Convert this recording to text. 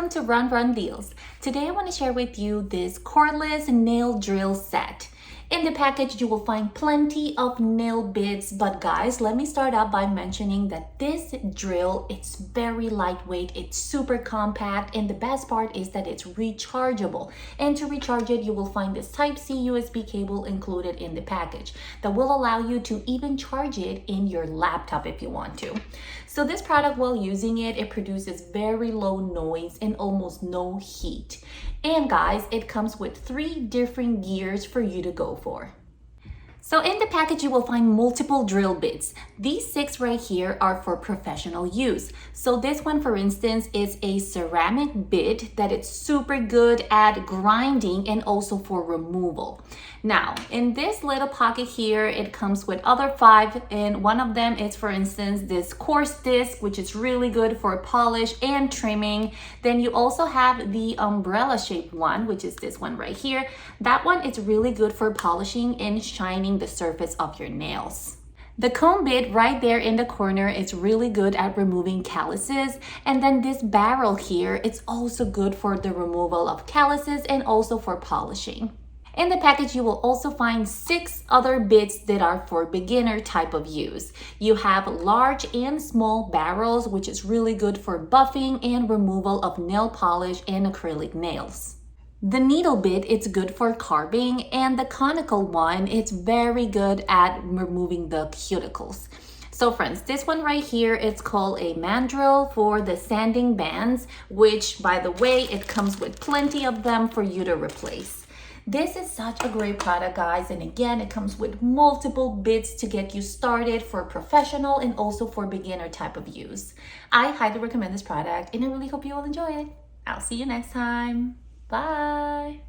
welcome to Run Deals. Today I want to share with you this cordless nail drill set. In the package you will find plenty of nail bits, but guys, let me start out by mentioning that this drill, it's very lightweight, it's super compact, and the best part is that it's rechargeable. And to recharge it, you will find this Type-C USB cable included in the package that will allow you to even charge it in your laptop if you want to. So this product, while using it, it produces very low noise and almost no heat. And guys, it comes with 3 different gears for you to go for. So in the package, you will find multiple drill bits. These 6 right here are for professional use. So this one, for instance, is a ceramic bit that it's super good at grinding and also for removal. Now, in this little pocket here, it comes with other 5, and one of them is, for instance, this coarse disc, which is really good for polish and trimming. Then you also have the umbrella shaped one, which is this one right here. That one is really good for polishing and shining the surface of your nails. The comb bit right there in the corner is really good at removing calluses, and then this barrel here, it's also good for the removal of calluses and also for polishing. In the package, you will also find 6 other bits that are for beginner type of use. You have large and small barrels, which is really good for buffing and removal of nail polish and acrylic nails. The needle bit, it's good for carving, and the conical one, it's very good at removing the cuticles. So friends, this one right here, it's called a mandrel for the sanding bands, which, by the way, it comes with plenty of them for you to replace. This is such a great product, guys, and again, it comes with multiple bits to get you started for professional and also for beginner type of use. I highly recommend this product, and I really hope you will enjoy it. I'll see you next time. Bye.